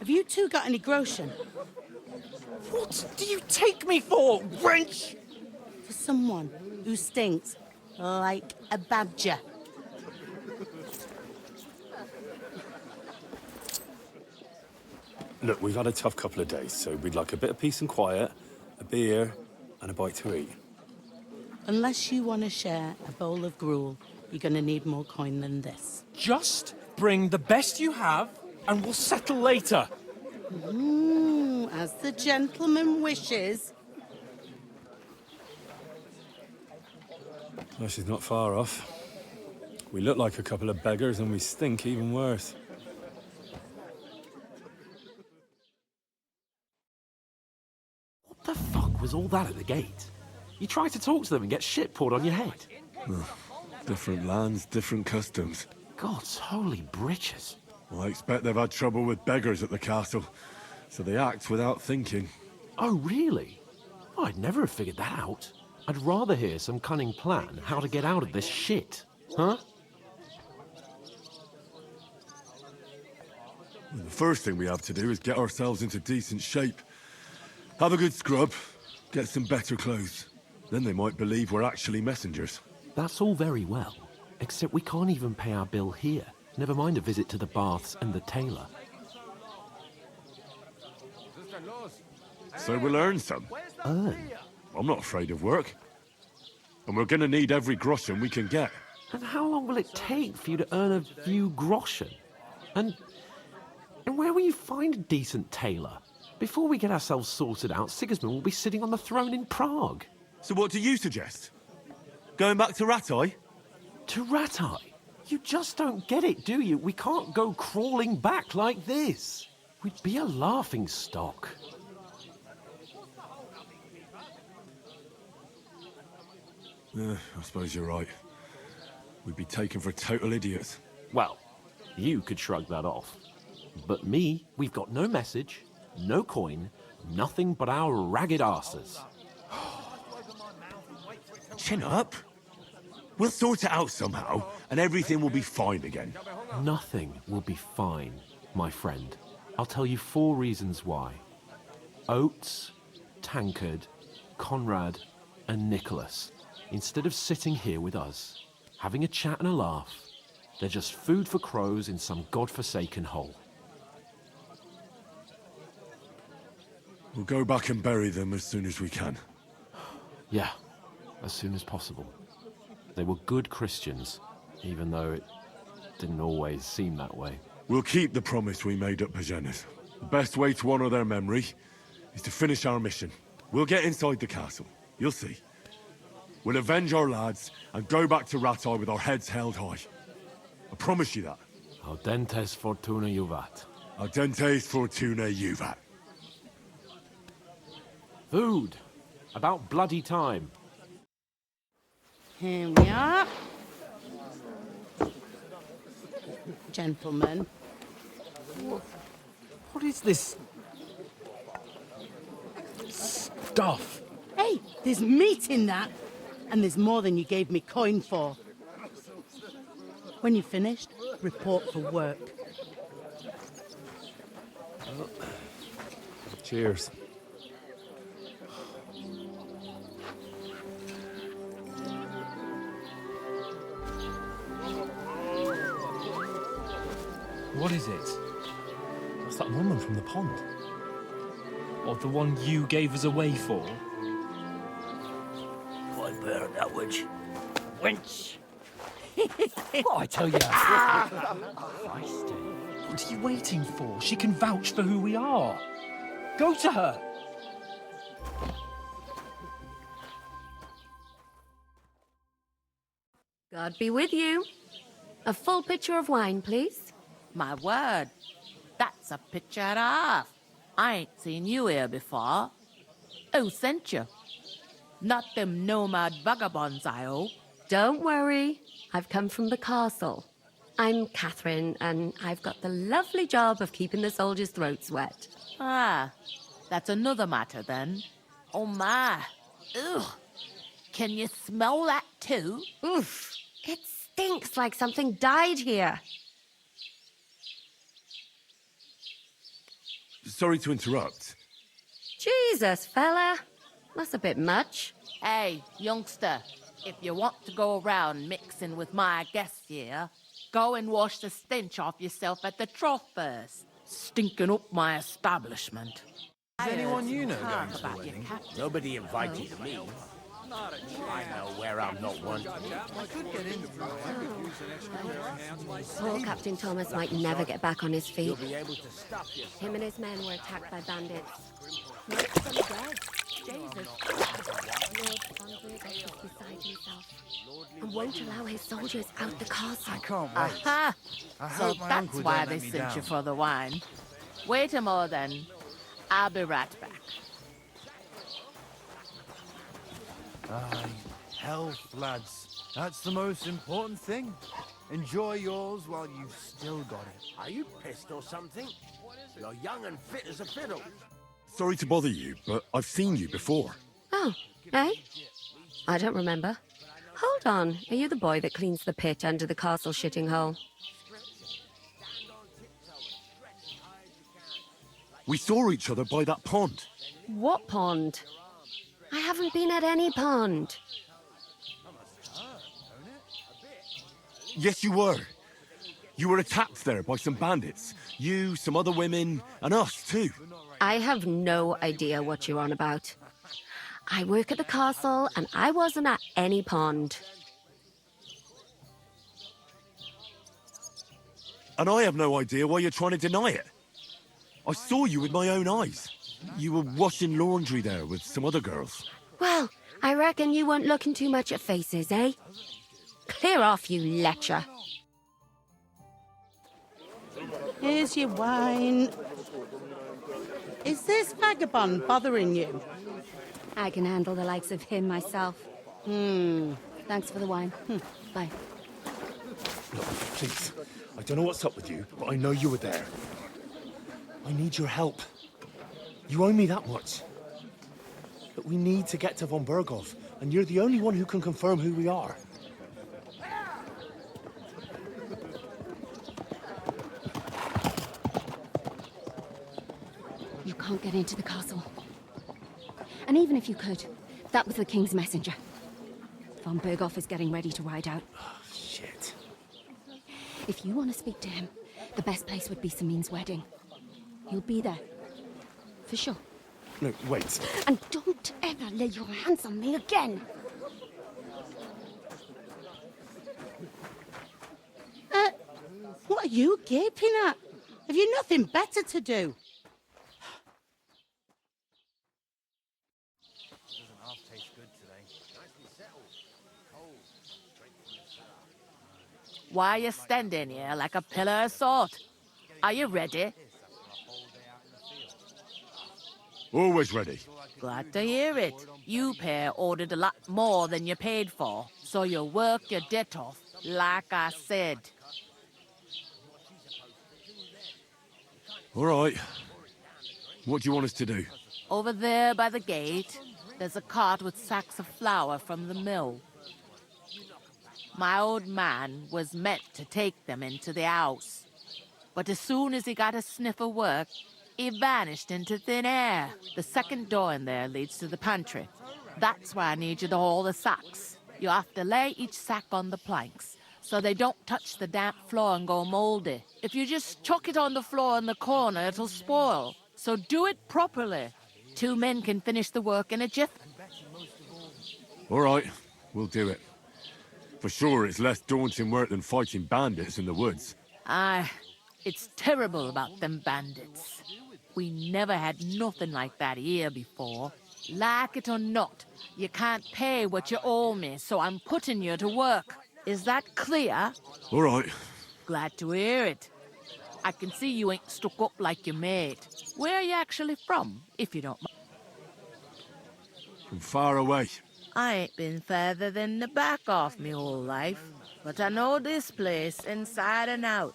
Have you two got any groschen? What do you take me for, wench? For someone who stinks like a badger. Look, we've had a tough couple of days, so we'd like a bit of peace and quiet, a beer, and a bite to eat. Unless you want to share a bowl of gruel, you're going to need more coin than this. Just bring the best you have, and we'll settle later. As the gentleman wishes. Well, she's not far off. We look like a couple of beggars, and we stink even worse. What the fuck was all that at the gate? You try to talk to them and get shit poured on your head. Different lands, different customs. God's holy britches. Well, I expect they've had trouble with beggars at the castle, so they act without thinking. Oh, really? Oh, I'd never have figured that out. I'd rather hear some cunning plan how to get out of this shit. Huh? Well, the first thing we have to do is get ourselves into decent shape. Have a good scrub, get some better clothes. Then they might believe we're actually messengers. That's all very well, except we can't even pay our bill here. Never mind a visit to the baths and the tailor. So we'll earn some. Earn? I'm not afraid of work. And we're gonna need every groschen we can get. And how long will it take for you to earn a few groschen? And where will you find a decent tailor? Before we get ourselves sorted out, Sigismund will be sitting on the throne in Prague. So what do you suggest? Going back to Ratai? To Ratai? You just don't get it, do you? We can't go crawling back like this. We'd be a laughing stock. I suppose you're right. We'd be taken for total idiots. Well, you could shrug that off. But me, we've got no message, no coin, nothing but our ragged arses. Chin up. We'll sort it out somehow, and everything will be fine again. Nothing will be fine, my friend. I'll tell you 4 reasons why. Oates, Tankard, Conrad, and Nicholas, instead of sitting here with us, having a chat and a laugh, they're just food for crows in some godforsaken hole. We'll go back and bury them as soon as we can. Yeah, as soon as possible. They were good Christians, even though it didn't always seem that way. We'll keep the promise we made at Bozhena's. The best way to honor their memory is to finish our mission. We'll get inside the castle. You'll see. We'll avenge our lads and go back to Ratai with our heads held high. I promise you that. Audentes fortuna juvat. Audentes fortuna juvat. Food. About bloody time. Here we are. Gentlemen. What is this stuff? Hey, there's meat in that. And there's more than you gave me coin for. When you're finished, report for work. Cheers. What is it? What's that woman from the pond? Or the one you gave us away for? I bear that witch. Wench! What I tell you? Christ. What are you waiting for? She can vouch for who we are. Go to her. God be with you. A full pitcher of wine, please. My word, that's a picture and a half. I ain't seen you here before. Who sent you? Not them nomad vagabonds, I hope. Don't worry. I've come from the castle. I'm Catherine, and I've got the lovely job of keeping the soldiers' throats wet. Ah, that's another matter then. Oh my. Ugh. Can you smell that too? Oof. It stinks like something died here. Sorry to interrupt. Jesus, fella. That's a bit much. Hey, youngster, if you want to go around mixing with my guests here, go and wash the stench off yourself at the trough first. Stinking up my establishment. Is anyone you know Talk going to the about your wedding? captain. Nobody invited me. I know where I'm not wanted. Poor Captain Thomas might never get back on his feet. You'll be able to stop yourself. Him and his men were attacked by bandits. Most of them dead. Jesus. Lord von Bergow is beside himself and won't allow his soldiers out the castle. I can't wait. Aha! I So hope my that's uncle why don't they let me sent you down. for the wine. Wait a more then. I'll be right back. Aye, health, lads. That's the most important thing. Enjoy yours while you've still got it. Are you pissed or something? You're young and fit as a fiddle. Sorry to bother you, but I've seen you before. Oh, eh? I don't remember. Hold on. Are you the boy that cleans the pit under the castle shitting hole? We saw each other by that pond. What pond? I haven't been at any pond. Yes, you were. You were attacked there by some bandits. You, some other women, and us too. I have no idea what you're on about. I work at the castle, and I wasn't at any pond. And I have no idea why you're trying to deny it. I saw you with my own eyes. You were washing laundry there with some other girls. Well, I reckon you weren't looking too much at faces, eh? Clear off, you lecher. Here's your wine. Is this vagabond bothering you? I can handle the likes of him myself. Thanks for the wine. Bye. Look, please. I don't know what's up with you, but I know you were there. I need your help. You owe me that much. But we need to get to von Bergow, and you're the only one who can confirm who we are. You can't get into the castle. And even if you could, that was the king's messenger. Von Bergow is getting ready to ride out. Shit. If you want to speak to him, the best place would be Samin's wedding. He'll be there. For sure. No, wait. And don't ever lay your hands on me again! What are you gaping at? Have you nothing better to do? Why are you standing here like a pillar of salt? Are you ready? Always ready. Glad to hear it. You pair ordered a lot more than you paid for, so you'll work your debt off, like I said. All right. What do you want us to do? Over there by the gate, there's a cart with sacks of flour from the mill. My old man was meant to take them into the house, but as soon as he got a sniff of work, he vanished into thin air. The second door in there leads to the pantry. That's why I need you to haul the sacks. You have to lay each sack on the planks, so they don't touch the damp floor and go moldy. If you just chuck it on the floor in the corner, it'll spoil. So do it properly. 2 men can finish the work in a jiff. All right, we'll do it. For sure, it's less daunting work than fighting bandits in the woods. Aye, it's terrible about them bandits. We never had nothing like that here before. Like it or not, you can't pay what you owe me, so I'm putting you to work. Is that clear? All right. Glad to hear it. I can see you ain't stuck up like your mate. Where are you actually from, if you don't mind? From far away. I ain't been further than the back off me whole life, but I know this place inside and out.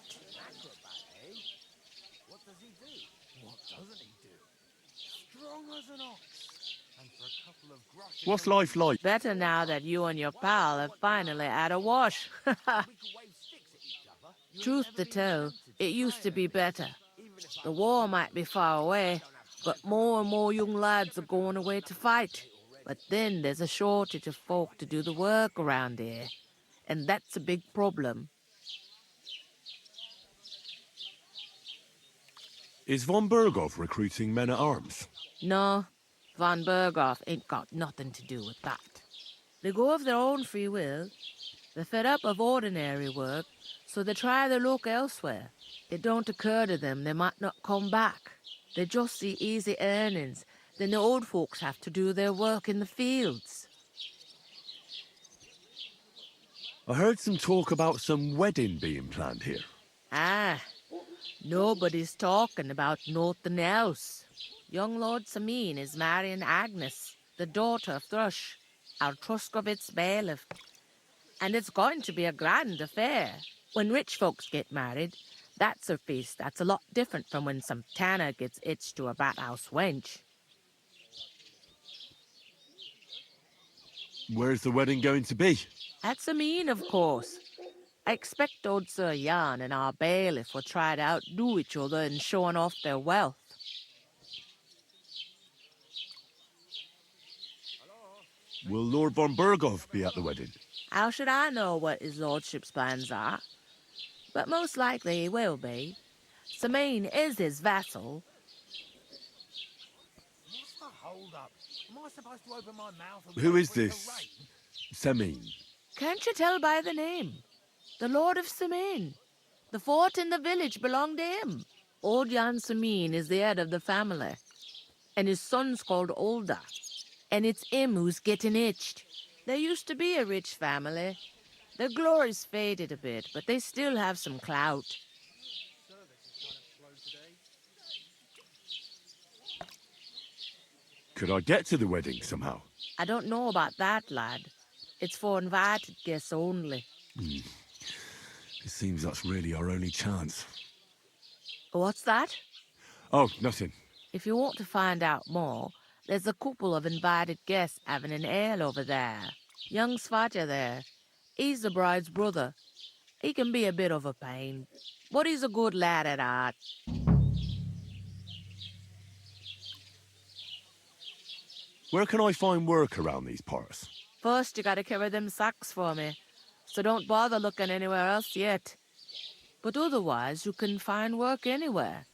What's life like? Better now that you and your pal have finally had a wash. Truth to tell, it used to be better. The war might be far away, but more and more young lads are going away to fight. But then there's a shortage of folk to do the work around here, and that's a big problem. Is von Bergow recruiting men-at-arms? No, von Bergow ain't got nothing to do with that. They go of their own free will. They're fed up of ordinary work, so they try their luck elsewhere. It don't occur to them they might not come back. They just see easy earnings. Then the old folks have to do their work in the fields. I heard some talk about some wedding being planned here. Ah, nobody's talking about nothing else. Young Lord Samin is marrying Agnes, the daughter of Thrush, our Troskovitz bailiff. And it's going to be a grand affair. When rich folks get married, that's a feast that's a lot different from when some tanner gets hitched to a bathhouse wench. Where's the wedding going to be? At Samin, of course. I expect old Sir Jan and our bailiff will try to outdo each other in showing off their wealth. Will Lord von Bergow be at the wedding? How should I know what his lordship's plans are? But most likely he will be. Samin is his vassal. What's the hold-up? Am I supposed to open my mouth and Who wait is for it to this? rain? Semin. Can't you tell by the name? The Lord of Samin. The fort in the village belonged to him. Old Jan Samin is the head of the family. And his son's called Olda. And it's him who's getting itched. There used to be a rich family. Their glory's faded a bit, but they still have some clout. Could I get to the wedding somehow? I don't know about that, lad. It's for invited guests only. It seems that's really our only chance. What's that? Oh, nothing. If you want to find out more, there's a couple of invited guests having an ale over there. Young Svatja there. He's the bride's brother. He can be a bit of a pain, but he's a good lad at heart. Where can I find work around these parts? First, you gotta carry them sacks for me, so don't bother looking anywhere else yet. But otherwise, you can find work anywhere.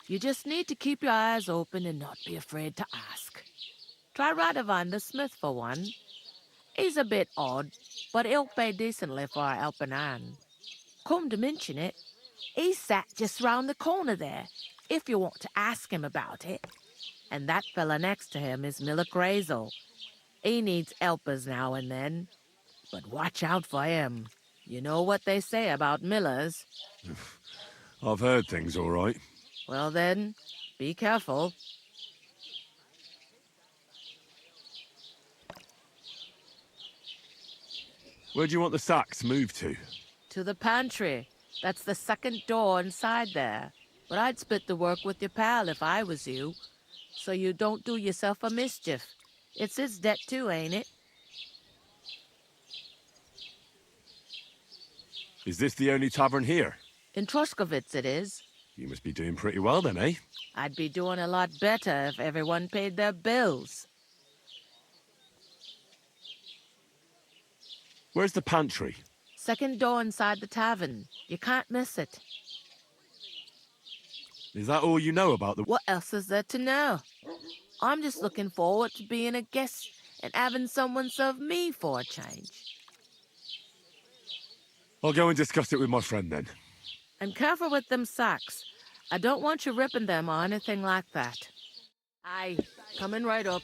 You just need to keep your eyes open and not be afraid to ask. Try Radovan the smith for one. He's a bit odd, but he'll pay decently for a helping hand. Come to mention it, he's sat just round the corner there, if you want to ask him about it. And that fella next to him is Miller Crazel. He needs helpers now and then, but watch out for him. You know what they say about Millers. I've heard things all right. Well then, be careful. Where do you want the sacks moved to? To the pantry. That's the second door inside there. But I'd split the work with your pal if I was you, so you don't do yourself a mischief. It's his debt too, ain't it? Is this the only tavern here? In Troskovitz it is. You must be doing pretty well then, eh? I'd be doing a lot better if everyone paid their bills. Where's the pantry? Second door inside the tavern. You can't miss it. Is that all you know about the... What else is there to know? I'm just looking forward to being a guest and having someone serve me for a change. I'll go and discuss it with my friend then. And careful with them sacks. I don't want you ripping them or anything like that. Aye, coming right up.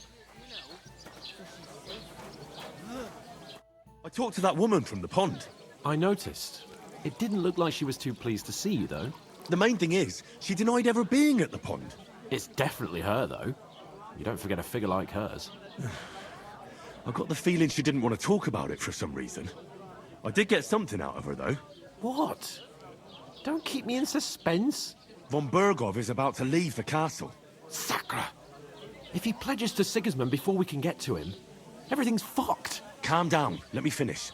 I talked to that woman from the pond. I noticed. It didn't look like she was too pleased to see you, though. The main thing is, she denied ever being at the pond. It's definitely her, though. You don't forget a figure like hers. I got the feeling she didn't want to talk about it for some reason. I did get something out of her, though. What? Don't keep me in suspense. Von Bergow is about to leave the castle. Sacre! If he pledges to Sigismund before we can get to him, everything's fucked. Calm down, let me finish.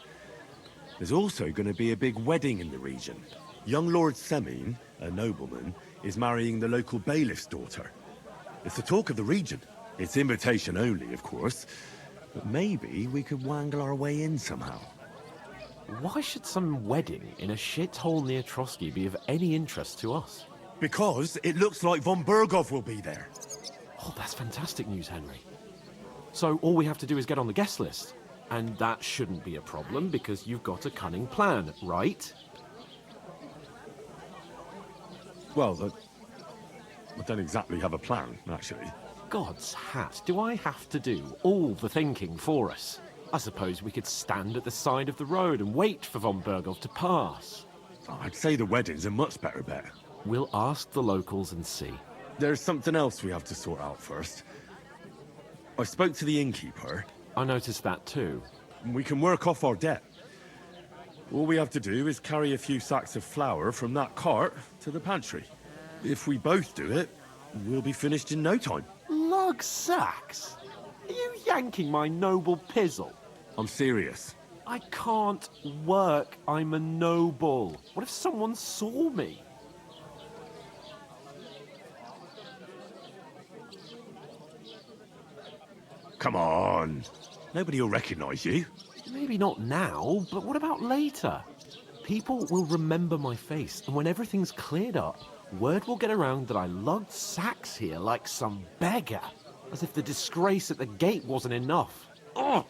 There's also going to be a big wedding in the region. Young Lord Semin, a nobleman, is marrying the local bailiff's daughter. It's the talk of the region. It's invitation only, of course. But maybe we could wangle our way in somehow. Why should some wedding in a shithole near Trosky be of any interest to us? Because it looks like von Bergow will be there. Oh, that's fantastic news, Henry. So all we have to do is get on the guest list. And that shouldn't be a problem because you've got a cunning plan, right? Well, I don't exactly have a plan, actually. God's hat, do I have to do all the thinking for us? I suppose we could stand at the side of the road and wait for von Bergow to pass. I'd say the wedding's a much better bet. We'll ask the locals and see. There's something else we have to sort out first. I spoke to the innkeeper. I noticed that too. We can work off our debt. All we have to do is carry a few sacks of flour from that cart to the pantry. If we both do it, we'll be finished in no time. Lug sacks? Are you yanking my noble pizzle? I'm serious. I can't work. I'm a noble. What if someone saw me? Come on. Nobody will recognize you. Maybe not now, but what about later? People will remember my face, and when everything's cleared up, word will get around that I lugged sacks here like some beggar. As if the disgrace at the gate wasn't enough. Oh!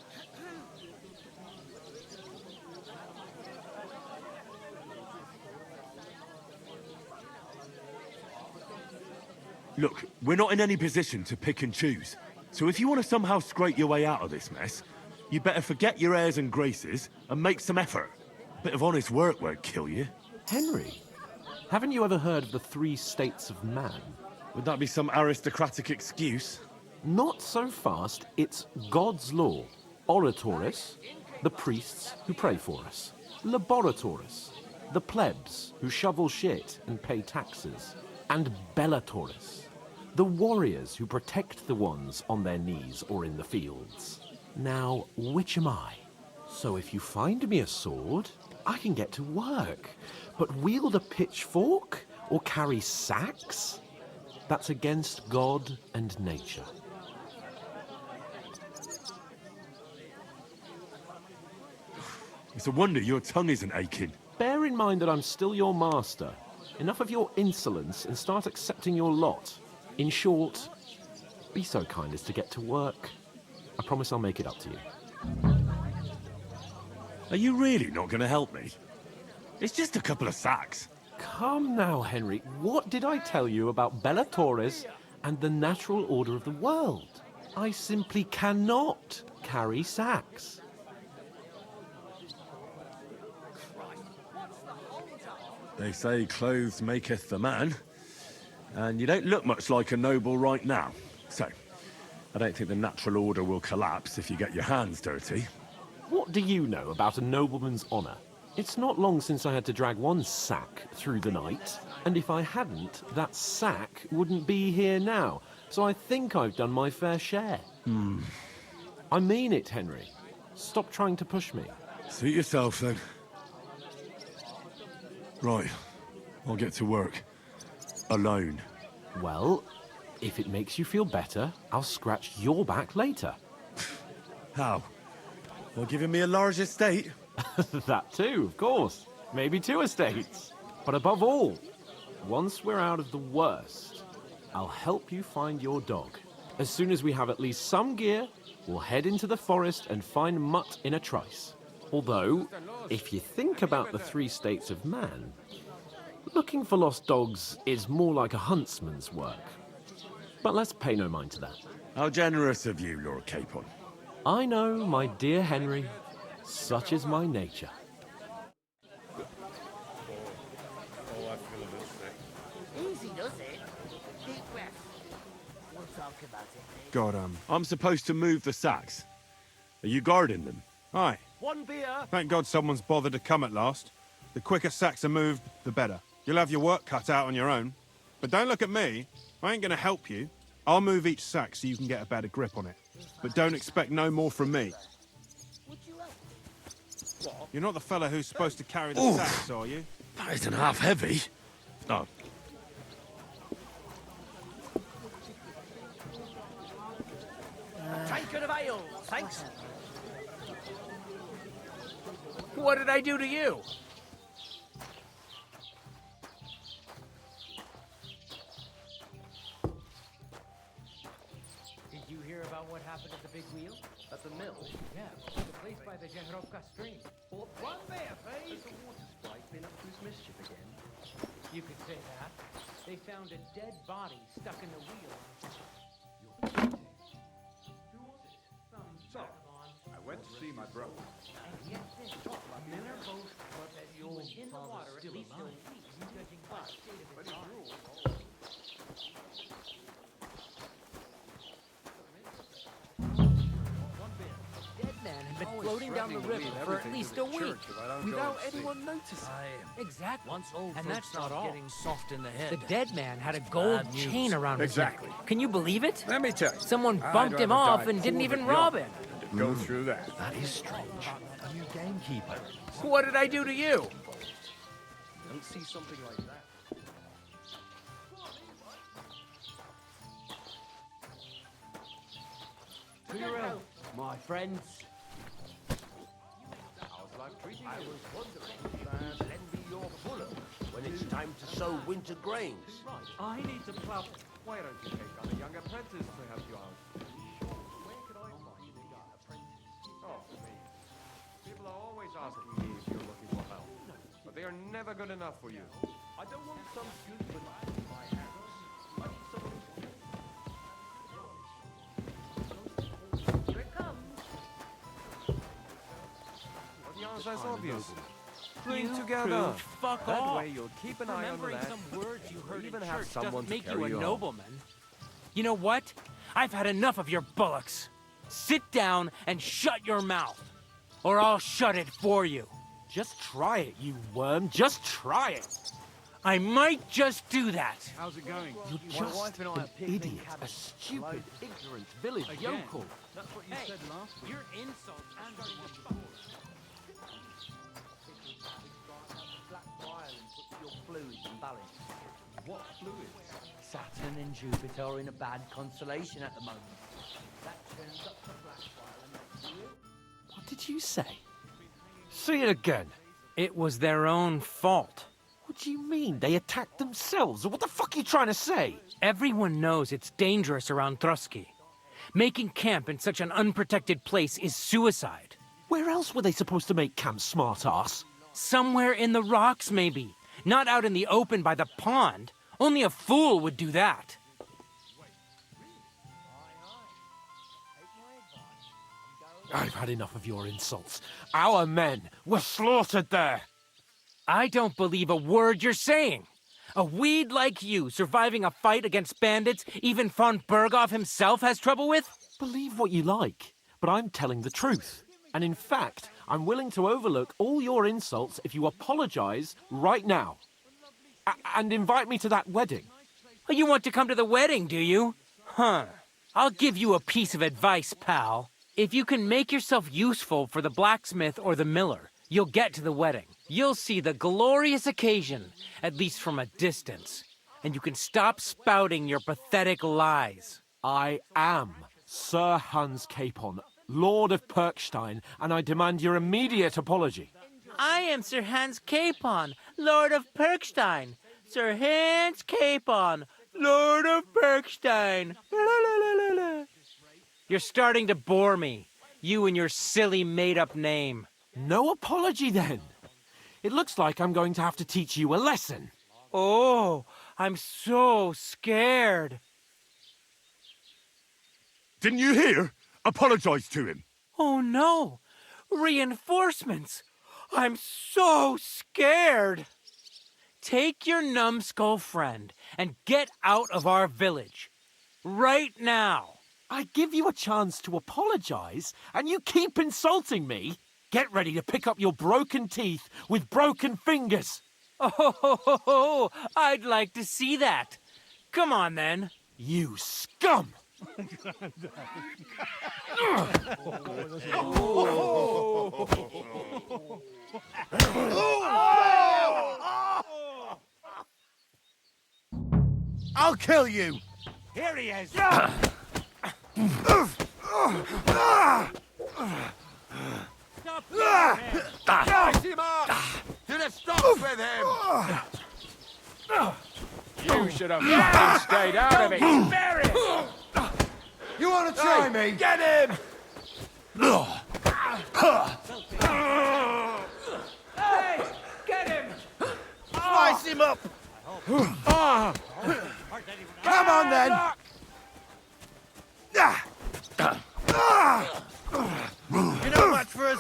Look, we're not in any position to pick and choose. So if you want to somehow scrape your way out of this mess, you better forget your airs and graces and make some effort. A bit of honest work won't kill you. Henry, haven't you ever heard of the 3 states of man? Would that be some aristocratic excuse? Not so fast. It's God's law. Oratoris, the priests who pray for us. Laboratoris, the plebs who shovel shit and pay taxes. And Bellatoris, the warriors who protect the ones on their knees or in the fields. Now, which am I? So if you find me a sword, I can get to work. But wield a pitchfork or carry sacks? That's against God and nature. It's a wonder your tongue isn't aching. Bear in mind that I'm still your master. Enough of your insolence and start accepting your lot. In short, be so kind as to get to work. I promise I'll make it up to you. Are you really not going to help me? It's just a couple of sacks. Come now, Henry. What did I tell you about Bellatoris and the natural order of the world? I simply cannot carry sacks. They say clothes maketh the man, and you don't look much like a noble right now. So, I don't think the natural order will collapse if you get your hands dirty. What do you know about a nobleman's honour? It's not long since I had to drag one sack through the night, and if I hadn't, that sack wouldn't be here now. So I think I've done my fair share. I mean it, Henry. Stop trying to push me. Suit yourself, then. Right. I'll get to work. Alone. Well, if it makes you feel better, I'll scratch your back later. How? Well, giving me a large estate? That too, of course. Maybe 2 estates. But above all, once we're out of the worst, I'll help you find your dog. As soon as we have at least some gear, we'll head into the forest and find Mutt in a trice. Although, if you think about the 3 states of man, looking for lost dogs is more like a huntsman's work. But let's pay no mind to that. How generous of you, Lord Capon. I know, my dear Henry. Such is my nature. Easy does it. Deep breath. We'll talk about it. God, I'm supposed to move the sacks. Are you guarding them? Aye. One beer. Thank God someone's bothered to come at last. The quicker sacks are moved, the better. You'll have your work cut out on your own. But don't look at me. I ain't gonna help you. I'll move each sack so you can get a better grip on it. But don't expect no more from me. You're not the fella who's supposed to carry the sacks, are you? That isn't half heavy. Oh. tankard of ale, thanks. What did I do to you? Did you hear about what happened at the big wheel? At the mill? Yeah, the place by the Zherovka stream. Well, one there, please. Has the water sprite been up to his mischief again? You could say that. They found a dead body stuck in the wheel. You're kidding. Who was it? Some vagabond. I went to see my brother. And yet this, Miller boasts that he was in the water at least a week, judging by the state of his arm. Dead man had been floating down the river for at least a week without anyone noticing. Exactly. Once old And folks that's not start all. getting soft in the head. The dead man had a gold Bad news. chain around his neck. Exactly. Can you believe it? Let me tell you. Someone I'd bumped him rather off die and didn't poor even but rob young him. than to go through that. That is strange. A new gamekeeper. What did I do to you? Don't see something like that. To your health, my friends. I was wondering if you'd lend me your fuller when it's time to sow winter grains. I need to plow. Why don't you take on a young apprentice to help you out? Where could I find a young apprentice? Oh, me. People are always asking me if you're looking for help, but they are never good enough for you. I don't want some goodsman in my house. I need someone who's... Here it comes. Well, the answer's obvious. You Bring together. proved fuck That all. way you'll keep an eye on the Remembering lad. some words you heard even in have church someone doesn't to make you a carry you on. nobleman. You know what? I've had enough of your bullocks. Sit down and shut your mouth, or I'll shut it for you. Just try it, you worm. Just try it. I might just do that. How's it going? You're just an idiot, a stupid, ignorant village yokel. That's what you said last week. Your insults are starting to fuck. Black violin puts your fluids in balance. What fluids? Saturn and Jupiter are in a bad constellation at the moment. That turns up the black violin next to you. What did you say? Say it again. It was their own fault. What do you mean? They attacked themselves? What the fuck are you trying to say? Everyone knows it's dangerous around Trosky. Making camp in such an unprotected place is suicide. Where else were they supposed to make camp, smart-ass? Somewhere in the rocks, maybe. Not out in the open by the pond. Only a fool would do that. I've had enough of your insults. Our men were slaughtered there. I don't believe a word you're saying. A weed like you surviving a fight against bandits even von Bergow himself has trouble with? Believe what you like, but I'm telling the truth. And in fact, I'm willing to overlook all your insults if you apologize right now. And invite me to that wedding. Oh, you want to come to the wedding, do you? Huh. I'll give you a piece of advice, pal. If you can make yourself useful for the blacksmith or the miller, you'll get to the wedding. You'll see the glorious occasion, at least from a distance. And you can stop spouting your pathetic lies. I am Sir Hans Capon, Lord of Perkstein, and I demand your immediate apology. I am Sir Hans Capon, Lord of Perkstein. Sir Hans Capon, Lord of Perkstein. You're starting to bore me, you and your silly made-up name. No apology, then. It looks like I'm going to have to teach you a lesson. Oh, I'm so scared. Didn't you hear? Apologize to him. Oh no, reinforcements. I'm so scared. Take your numbskull friend and get out of our village. Right now. I give you a chance to apologize, and you keep insulting me? Get ready to pick up your broken teeth with broken fingers. Oh, I'd like to see that. Come on, then. You scum! I'll kill you! Here he is. Nice him up! To the stocks with him! You should have fucking stayed out of it! Spare him! You want to try me? Get him! Hey! Get him! Slice him up! Come on then! You're not much for us.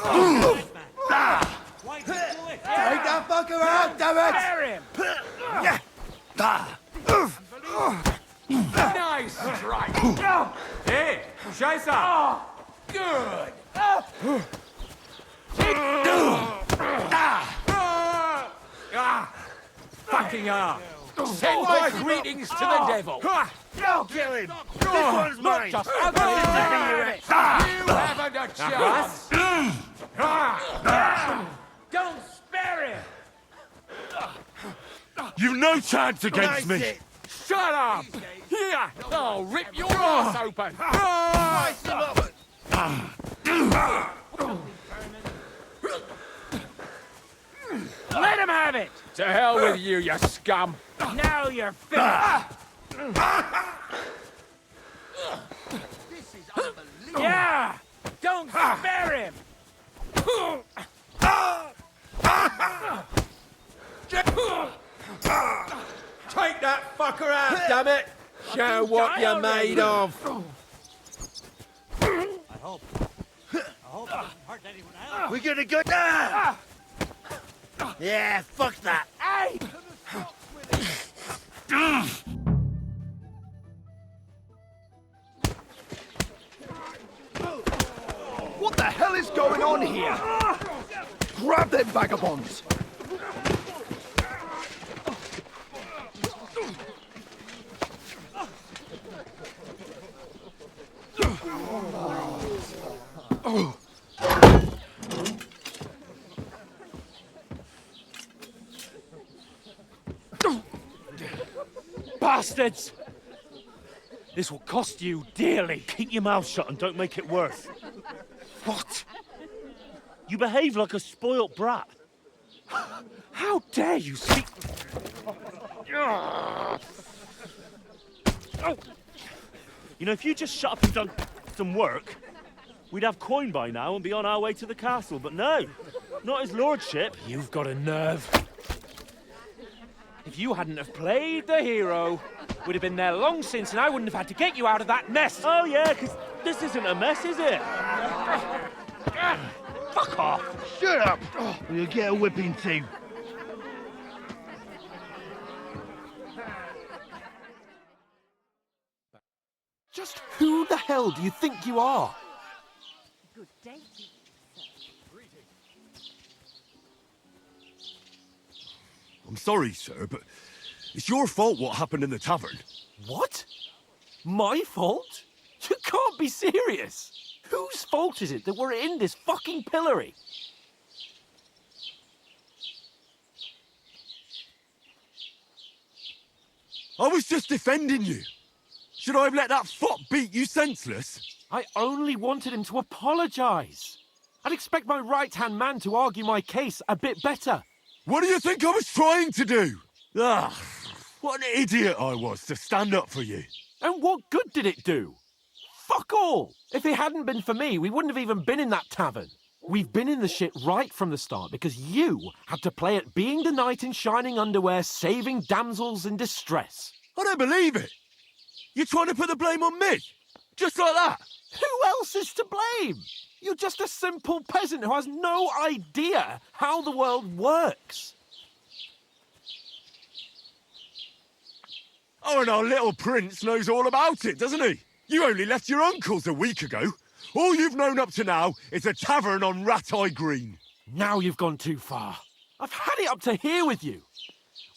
Take that fucker out, damn it! Spare him! Nice strike! Hey, Scheiße! Good! Fucking hell! Send my greetings to the devil! No, kill him! This one's mine! Just ugly! You haven't a chance! Don't spare him! You've no chance against me! Shut up! Here! I'll rip your ass open! Let him have it! To hell with you, you scum! Now you're finished! This is unbelievable! Yeah! Don't spare him! Take that fucker out, damn it! Show what you're made of! I hope it doesn't hurt anyone else. We're gonna go. Yeah, fuck that. Hey! What the hell is going on here? Grab them vagabonds! Bastards! This will cost you dearly. Keep your mouth shut and don't make it worse. What? You behave like a spoilt brat. How dare you speak? You know, if you just shut up and done some work, we'd have coin by now and be on our way to the castle. But no, not his lordship. You've got a nerve. If you hadn't have played the hero, we'd have been there long since and I wouldn't have had to get you out of that mess. Oh yeah, because this isn't a mess, is it? Fuck off. Shut up! Or you'll get a whipping too. Just who the hell do you think you are? Good day to you, I'm sorry, sir, but it's your fault what happened in the tavern. What? My fault? You can't be serious. Whose fault is it that we're in this fucking pillory? I was just defending you. Should I have let that fop beat you senseless? I only wanted him to apologise. I'd expect my right-hand man to argue my case a bit better. What do you think I was trying to do? Ah, what an idiot I was to stand up for you. And what good did it do? Fuck all! If it hadn't been for me, we wouldn't have even been in that tavern. We've been in the shit right from the start because you had to play at being the knight in shining underwear, saving damsels in distress. I don't believe it. You're trying to put the blame on me? Just like that? Who else is to blame? You're just a simple peasant who has no idea how the world works. Oh, and our little prince knows all about it, doesn't he? You only left your uncle's a week ago. All you've known up to now is a tavern on Rat-Eye Green. Now you've gone too far. I've had it up to here with you.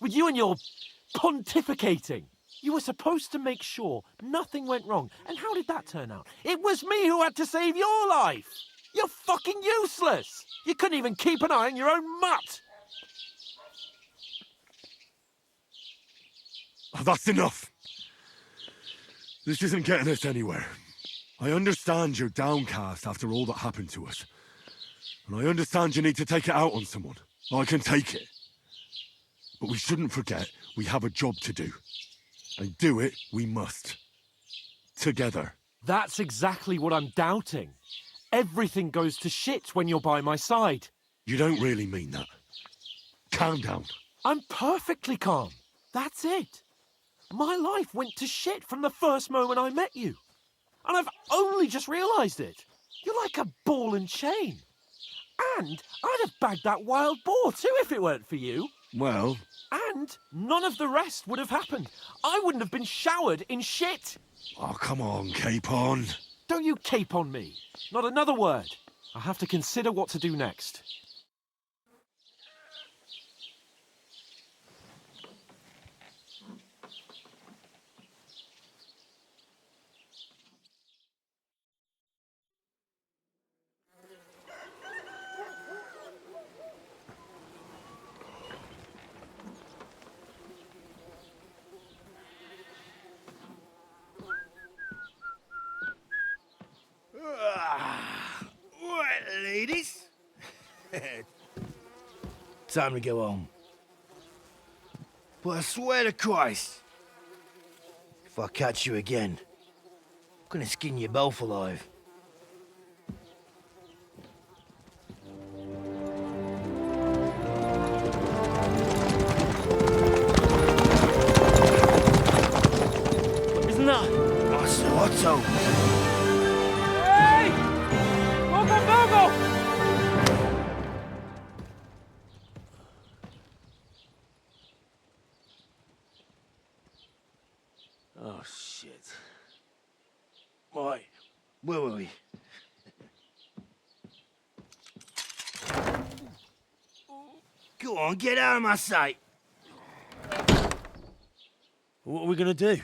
With you and your pontificating. You were supposed to make sure nothing went wrong. And how did that turn out? It was me who had to save your life. You're fucking useless. You couldn't even keep an eye on your own mutt. Oh, that's enough. This isn't getting us anywhere. I understand you're downcast after all that happened to us. And I understand you need to take it out on someone. I can take it. But we shouldn't forget we have a job to do. And do it we must. Together. That's exactly what I'm doubting. Everything goes to shit when you're by my side. You don't really mean that. Calm down. I'm perfectly calm. That's it. My life went to shit from the first moment I met you. And I've only just realised it. You're like a ball and chain. And I'd have bagged that wild boar too if it weren't for you. Well... And none of the rest would have happened. I wouldn't have been showered in shit. Oh, come on, Capon. Don't you cape on me. Not another word. I have to consider what to do next. Right, ladies. Time to go home. But I swear to Christ, if I catch you again, I'm gonna skin you both alive. Isn't that? Oh, Sir Otto. Hey! Otto von Bergow! Oh, shit. Right, where were we? Go on, get out of my sight. What are we gonna do?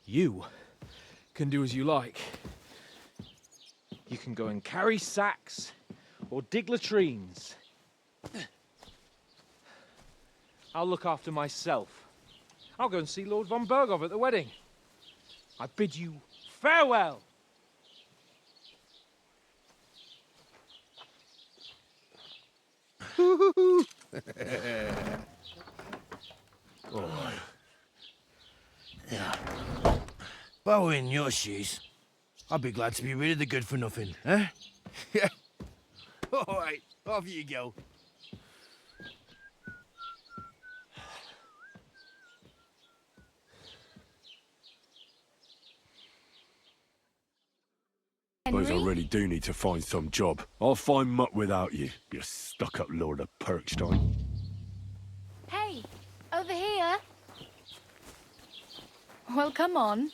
You can do as you like. You can go and carry sacks or dig latrines. I'll look after myself. I'll go and see Lord von Bergow at the wedding. I bid you farewell. Oh. Yeah. If I were in your shoes, I'd be glad to be rid of the good for nothing, eh? Yeah. All right, off you go. Suppose I really do need to find some job. I'll find muck without you, you stuck-up Lord of Perkstein. Hey, over here. Well, come on.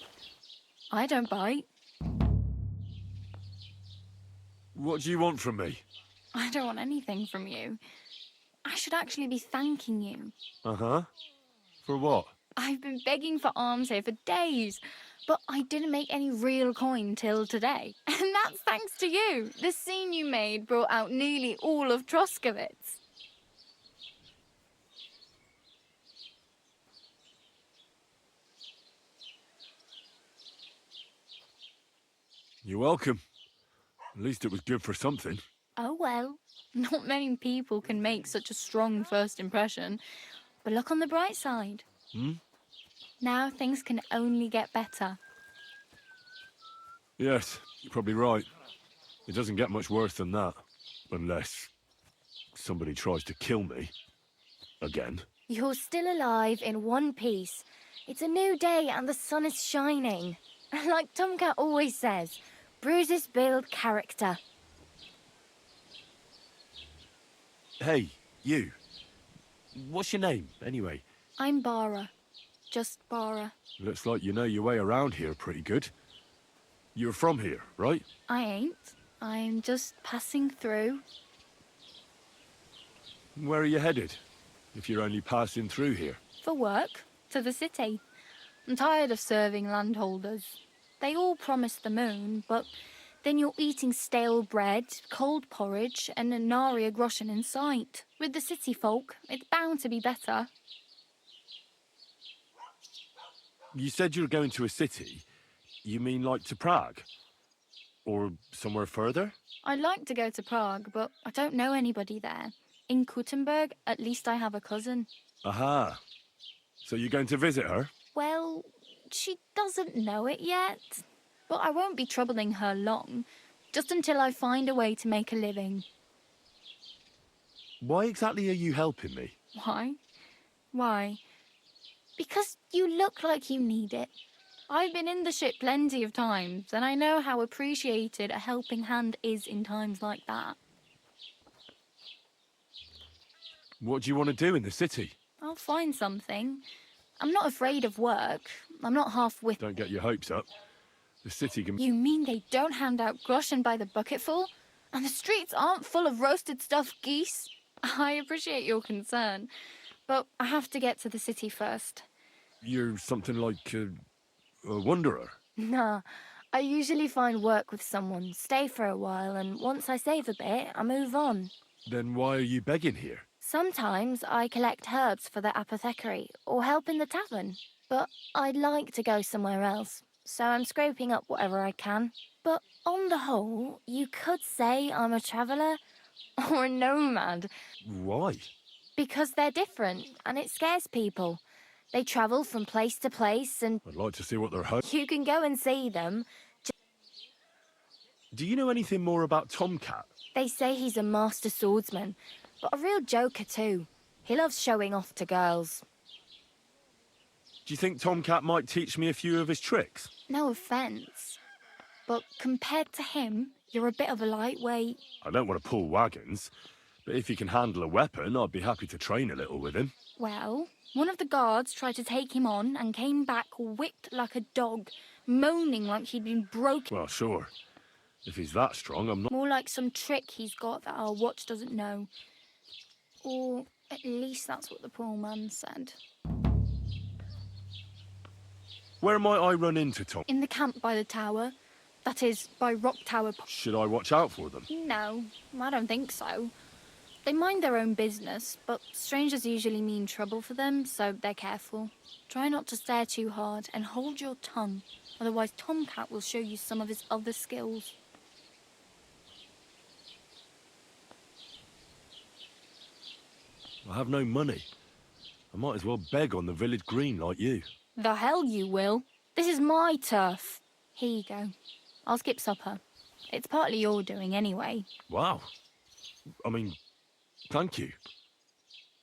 I don't bite. What do you want from me? I don't want anything from you. I should actually be thanking you. Uh-huh. For what? I've been begging for alms here for days, but I didn't make any real coin till today. And that's thanks to you. The scene you made brought out nearly all of Troskowitz. You're welcome. At least it was good for something. Oh well, not many people can make such a strong first impression. But look on the bright side. Hmm? Now things can only get better. Yes, you're probably right. It doesn't get much worse than that. Unless somebody tries to kill me. Again. You're still alive in one piece. It's a new day and the sun is shining. Like Tomcat always says, bruises build character. Hey, you. What's your name, anyway? I'm Bara. Just Bara. Looks like you know your way around here pretty good. You're from here, right? I ain't. I'm just passing through. Where are you headed? If you're only passing through here. For work. To the city. I'm tired of serving landholders. They all promise the moon, but then you're eating stale bread, cold porridge, and a nary a groschen in sight. With the city folk, it's bound to be better. You said you were going to a city. You mean like to Prague? Or somewhere further? I'd like to go to Prague, but I don't know anybody there. In Kuttenberg, at least I have a cousin. Aha. So you're going to visit her? Well, she doesn't know it yet. But I won't be troubling her long, just until I find a way to make a living. Why exactly are you helping me? Why? Why? Because you look like you need it. I've been in the ship plenty of times, and I know how appreciated a helping hand is in times like that. What do you want to do in the city? I'll find something. I'm not afraid of work. I'm not half-witted. Don't get your hopes up. The city can... You mean they don't hand out groschen by the bucketful? And the streets aren't full of roasted stuffed geese? I appreciate your concern, but I have to get to the city first. You're something like a wanderer? Nah, I usually find work with someone, stay for a while, and once I save a bit, I move on. Then why are you begging here? Sometimes I collect herbs for the apothecary or help in the tavern, but I'd like to go somewhere else, so I'm scraping up whatever I can. But on the whole, you could say I'm a traveller or a nomad. Why? Because they're different, and it scares people. They travel from place to place, and I'd like to see what they're hoping. you can go and see them. Do you know anything more about Tomcat? They say he's a master swordsman, but a real joker too. He loves showing off to girls. Do you think Tomcat might teach me a few of his tricks? No offence, but compared to him, you're a bit of a lightweight. I don't want to pull wagons, but if he can handle a weapon, I'd be happy to train a little with him. Well, one of the guards tried to take him on and came back whipped like a dog, moaning like he'd been broken. Well, sure. If he's that strong, I'm not... More like some trick he's got that our watch doesn't know. Or at least that's what the poor man said. Where might I run into Tom? In the camp by the tower. That is, by Rock Tower. Should I watch out for them? No, I don't think so. They mind their own business, but strangers usually mean trouble for them, so they're careful. Try not to stare too hard and hold your tongue, otherwise Tomcat will show you some of his other skills. I have no money. I might as well beg on the village green like you. The hell you will. This is my turf. Here you go. I'll skip supper. It's partly your doing anyway. Wow. I mean, thank you.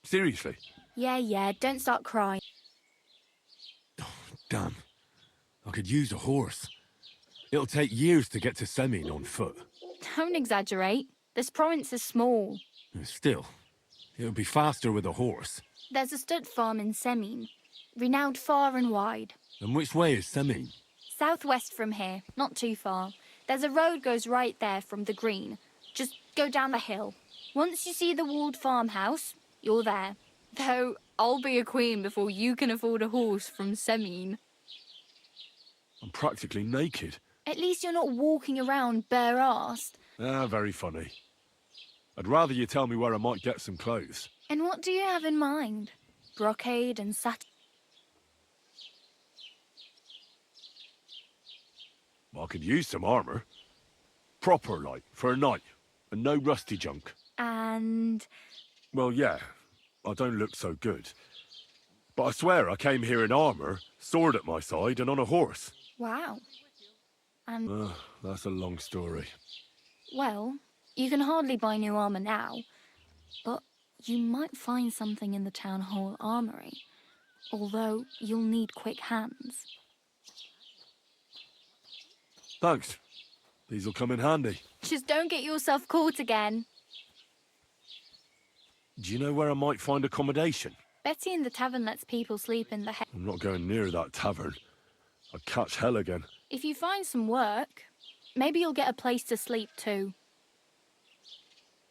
Seriously. Yeah, don't start crying. Damn. I could use a horse. It'll take years to get to Semin on foot. Don't exaggerate. This province is small. Still, it'll be faster with a horse. There's a stud farm in Semin, renowned far and wide. And which way is Semin? Southwest from here, not too far. There's a road goes right there from the green. Just go down the hill. Once you see the walled farmhouse, you're there. Though I'll be a queen before you can afford a horse from Semin. I'm practically naked. At least you're not walking around bare-arsed. Ah, very funny. I'd rather you tell me where I might get some clothes. And what do you have in mind? Brocade and satin? I could use some armour. Proper, like, for a night. And no rusty junk. And... Well, yeah. I don't look so good. But I swear I came here in armour, sword at my side, and on a horse. wow. And... That's a long story. well, you can hardly buy new armour now. But you might find something in the town hall armoury. Although you'll need quick hands. Thanks. These'll come in handy. Just don't get yourself caught again. Do you know where I might find accommodation? Betty in the tavern lets people sleep in the I'm not going near that tavern. I'd catch hell again. If you find some work, maybe you'll get a place to sleep too.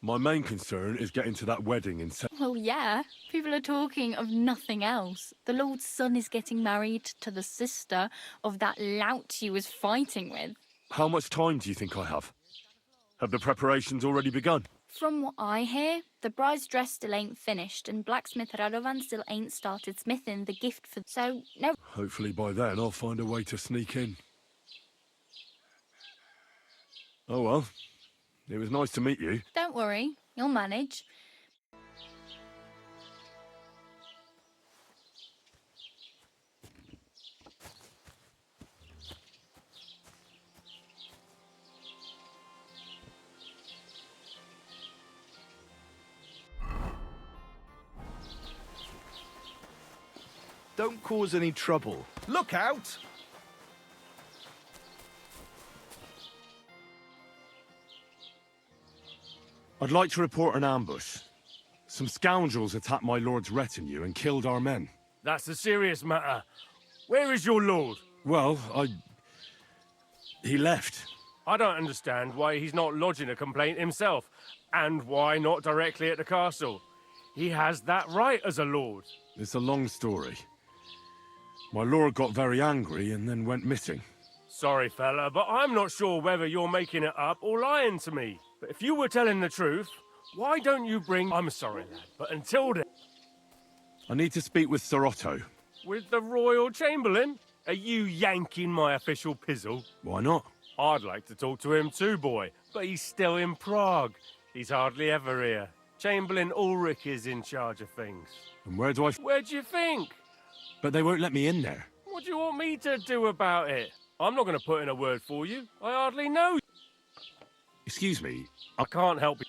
My main concern is getting to that wedding in Well, yeah. People are talking of nothing else. The Lord's son is getting married to the sister of that lout you was fighting with. How much time do you think I have? Have the preparations already begun? From what I hear, the bride's dress still ain't finished, and blacksmith Radovan still ain't started smithing the gift for... So, no... Hopefully by then I'll find a way to sneak in. Oh well. It was nice to meet you. Don't worry, you'll manage. Don't cause any trouble. Look out! I'd like to report an ambush. Some scoundrels attacked my lord's retinue and killed our men. That's a serious matter. Where is your lord? Well, he left. I don't understand why he's not lodging a complaint himself, and why not directly at the castle. He has that right as a lord. It's a long story. My lord got very angry and then went missing. Sorry, fella, but I'm not sure whether you're making it up or lying to me. But if you were telling the truth, why don't you bring... I'm sorry, lad, but until then... I need to speak with Sir Otto. With the Royal Chamberlain? Are you yanking my official pizzle? Why not? I'd like to talk to him too, boy, but he's still in Prague. He's hardly ever here. Chamberlain Ulrich is in charge of things. And where do I... Where do you think? But they won't let me in there. What do you want me to do about it? I'm not going to put in a word for you. I hardly know you. Excuse me. I can't help you.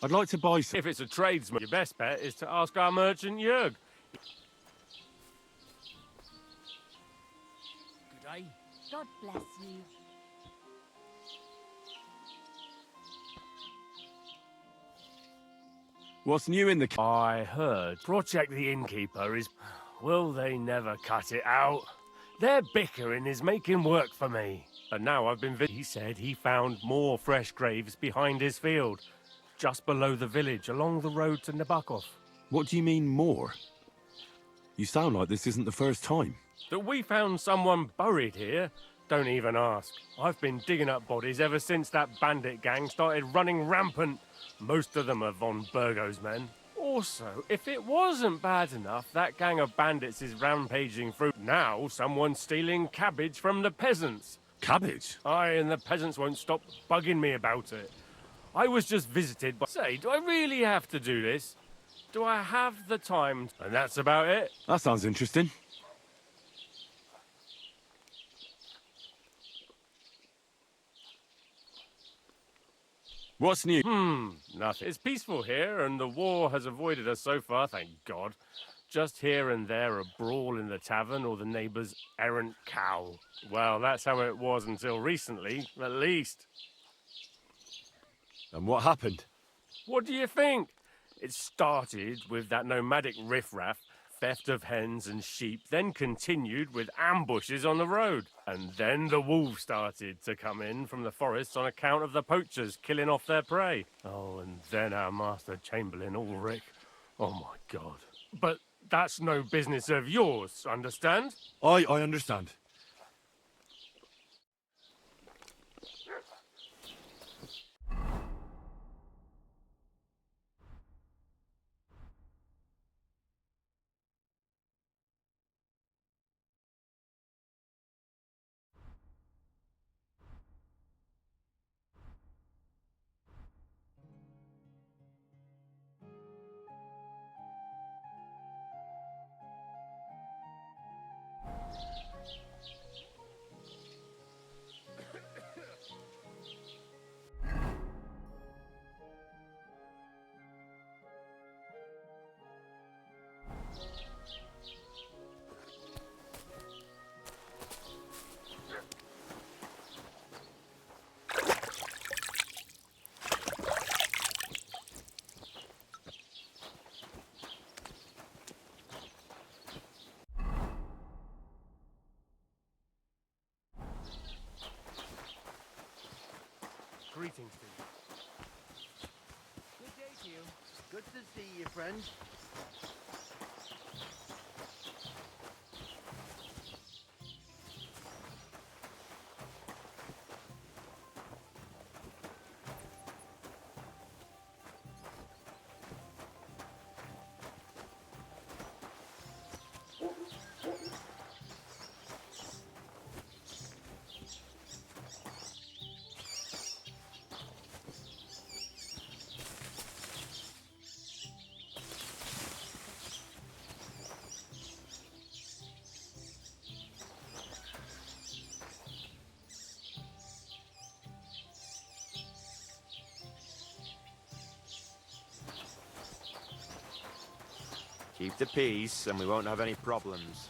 I'd like to buy some... If it's a tradesman, your best bet is to ask our merchant Jörg. Good day. God bless you. What's new in the... I heard Project the Innkeeper is... Will they never cut it out? Their bickering is making work for me. And now I've been... He said he found more fresh graves behind his field, just below the village, along the road to Nabokov. What do you mean, more? You sound like this isn't the first time. That we found someone buried here? Don't even ask. I've been digging up bodies ever since that bandit gang started running rampant. Most of them are von Bergow's men. Also, if it wasn't bad enough, that gang of bandits is rampaging through. Now someone's stealing cabbage from the peasants. Cabbage? Aye, and the peasants won't stop bugging me about it. I was just visited by... Say, do I really have to do this? Do I have the time? And that's about it. That sounds interesting. What's new? Nothing. It's peaceful here, and the war has avoided us so far, thank God. Just here and there a brawl in the tavern or the neighbour's errant cow. Well, that's how it was until recently, at least. And what happened? What do you think? It started with that nomadic riffraff, theft of hens and sheep, then continued with ambushes on the road. And then the wolves started to come in from the forests on account of the poachers killing off their prey. Oh, and then our master Chamberlain Ulrich. Oh my God. But that's no business of yours, understand? I understand. Greetings to you. Good day to you. Good to see you, friend. Keep the peace, and we won't have any problems.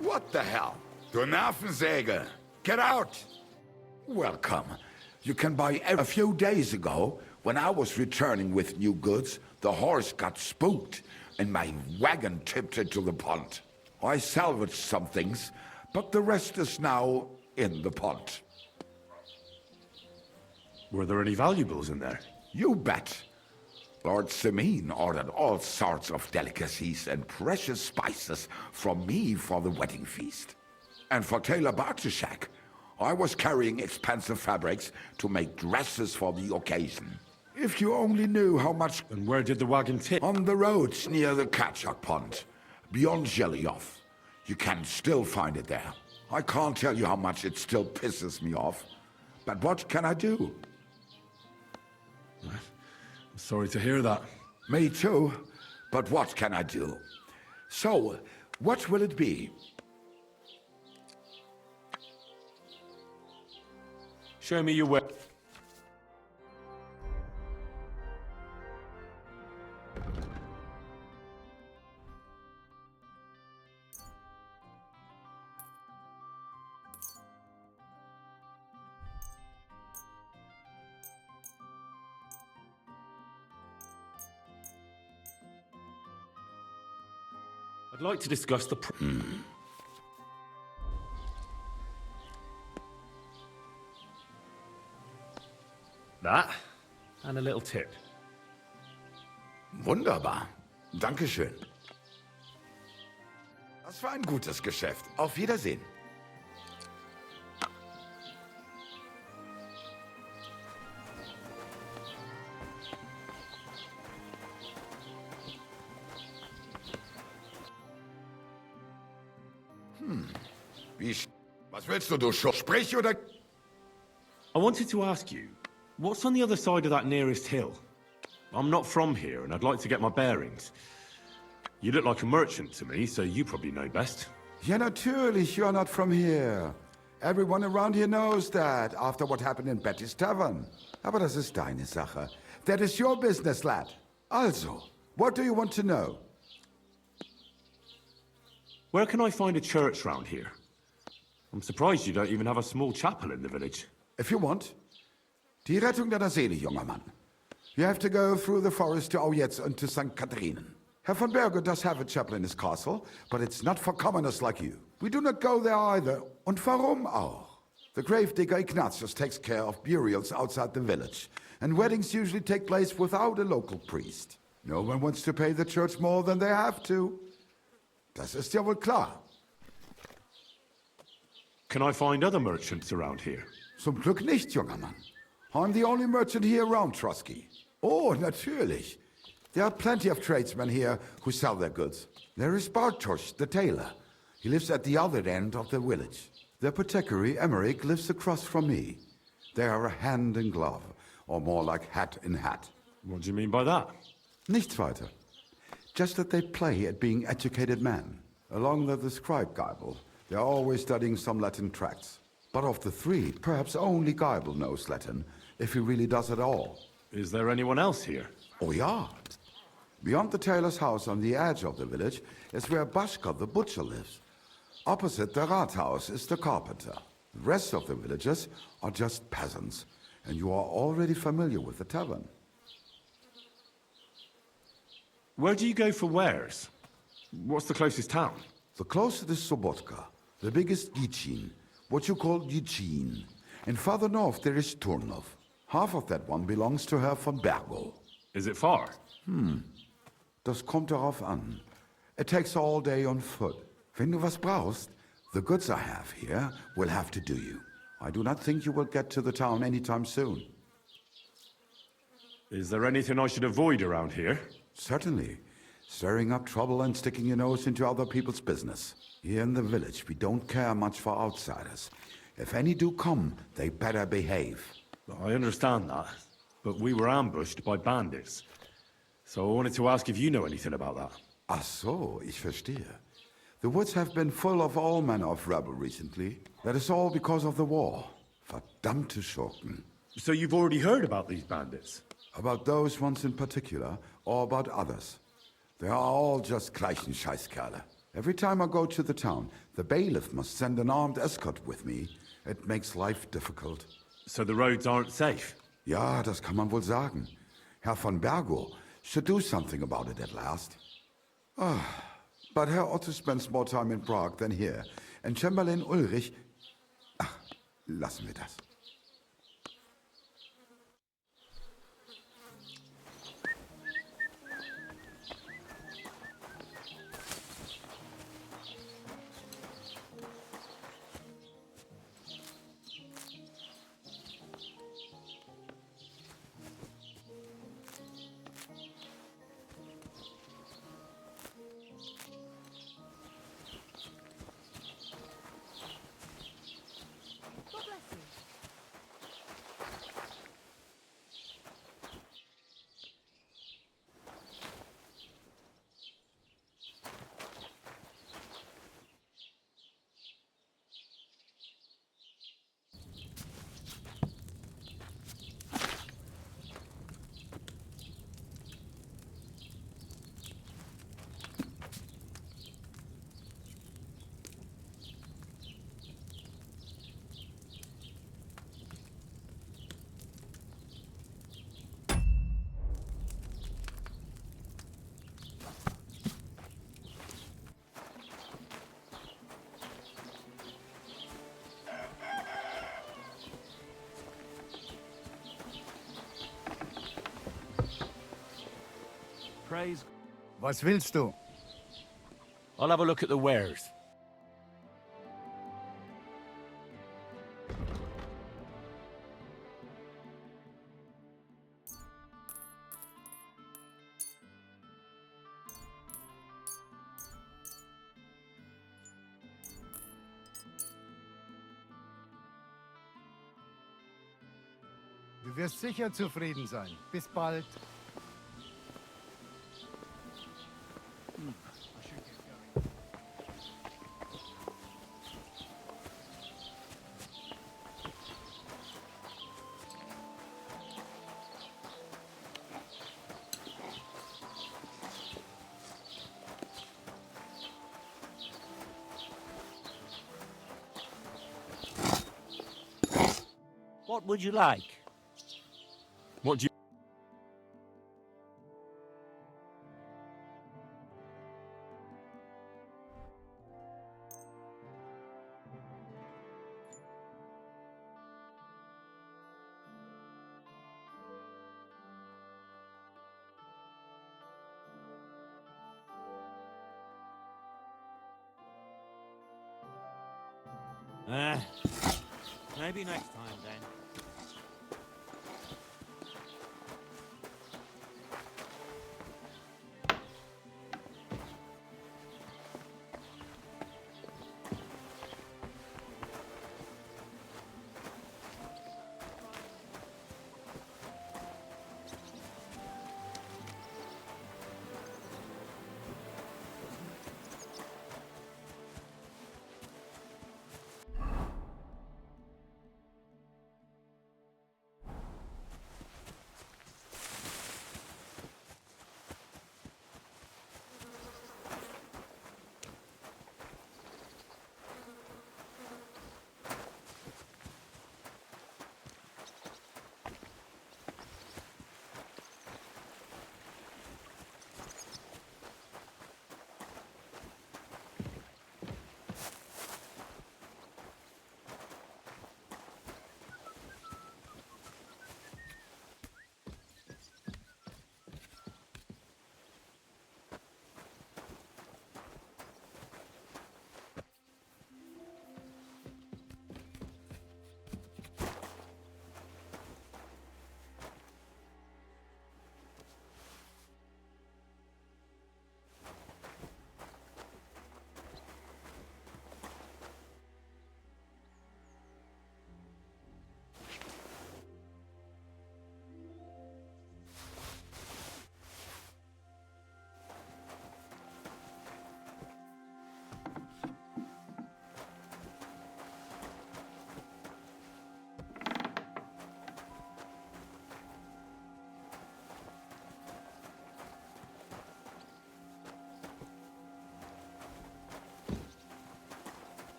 What the hell? Du Nervensäge! Get out! Welcome. You can buy a few days ago, when I was returning with new goods, the horse got spooked and my wagon tipped into the pond. I salvaged some things, but the rest is now in the pond. Were there any valuables in there? You bet. Lord Simeon ordered all sorts of delicacies and precious spices from me for the wedding feast. And for Taylor Bartishak, I was carrying expensive fabrics to make dresses for the occasion. If you only knew how much... And where did the wagon tip? On the roads near the Katchak Pond, beyond Zhelyov. You can still find it there. I can't tell you how much it still pisses me off. But what can I do? I'm sorry to hear that. Me too. But what can I do? So, what will it be? Show me your way. I'd like to discuss the... That, and a little tip. Wunderbar. Dankeschön. Das war ein gutes Geschäft. Auf Wiedersehen. Was willst du Sprich oder... I wanted to ask you, what's on the other side of that nearest hill? I'm not from here, and I'd like to get my bearings. You look like a merchant to me, so you probably know best. Ja, natürlich, you're not from here. Everyone around here knows that, after what happened in Betty's Tavern. Aber das ist deine Sache. That is your business, lad. Also, what do you want to know? Where can I find a church round here? I'm surprised you don't even have a small chapel in the village. If you want. Die Rettung deiner Seele, junger Mann. You have to go through the forest to Aujetz and to St. Catharinen. Herr von Bergow does have a chapel in his castle, but it's not for commoners like you. We do not go there either. Und warum auch? The gravedigger Ignatius takes care of burials outside the village, and weddings usually take place without a local priest. No one wants to pay the church more than they have to. Das ist ja wohl klar. Can I find other merchants around here? Zum Glück nicht, junger Mann. I'm the only merchant here around Trosky. Oh, natürlich. There are plenty of tradesmen here who sell their goods. There is Bartosz, the tailor. He lives at the other end of the village. The apothecary, Emmerich, lives across from me. They are hand in glove, or more like hat in hat. What do you mean by that? Nichts weiter. Just that they play at being educated men. Along the scribe Geibel, they are always studying some Latin tracts. But of the three, perhaps only Geibel knows Latin, if he really does at all. Is there anyone else here? Oh, yeah. Beyond the tailor's house on the edge of the village is where Bashka the butcher lives. Opposite the Rathaus is the carpenter. The rest of the villagers are just peasants, and you are already familiar with the tavern. Where do you go for wares? What's the closest town? The closest is Sobotka, the biggest Gichin, what you call Gichin. And farther north there is Turnov. Half of that one belongs to Herr von Bergow. Is it far? Das kommt darauf an. It takes all day on foot. Wenn du was brauchst, the goods I have here will have to do you. I do not think you will get to the town anytime soon. Is there anything I should avoid around here? Certainly. Stirring up trouble and sticking your nose into other people's business. Here in the village, we don't care much for outsiders. If any do come, they better behave. I understand that. but we were ambushed by bandits. So I wanted to ask if you know anything about that. Ach so, ich verstehe. The woods have been full of all manner of rebel recently. That is all because of the war. Verdammte Schurken. So you've already heard about these bandits? About those ones in particular, or about others? They are all just gleichen Scheißkerle. Every time I go to the town, the bailiff must send an armed escort with me. It makes life difficult. So the roads aren't safe? Ja, das kann man wohl sagen. Herr von Bergow should do something about it at last. But Herr Otto spends more time in Prague than here, and Chamberlain Ulrich... Ach, lassen wir das. Praise. Was willst du? I'll have a look at the wares. Du wirst sicher zufrieden sein. Bis bald. What would you like? What do you... Maybe next time then.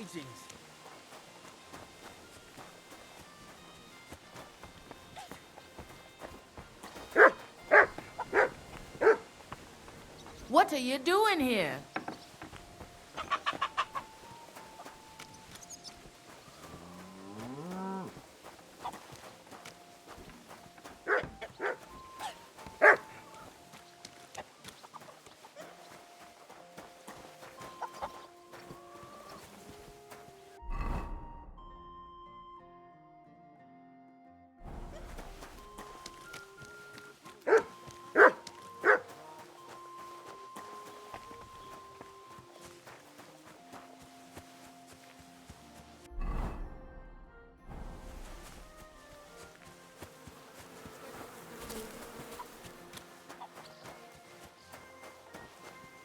Greetings. What are you doing here?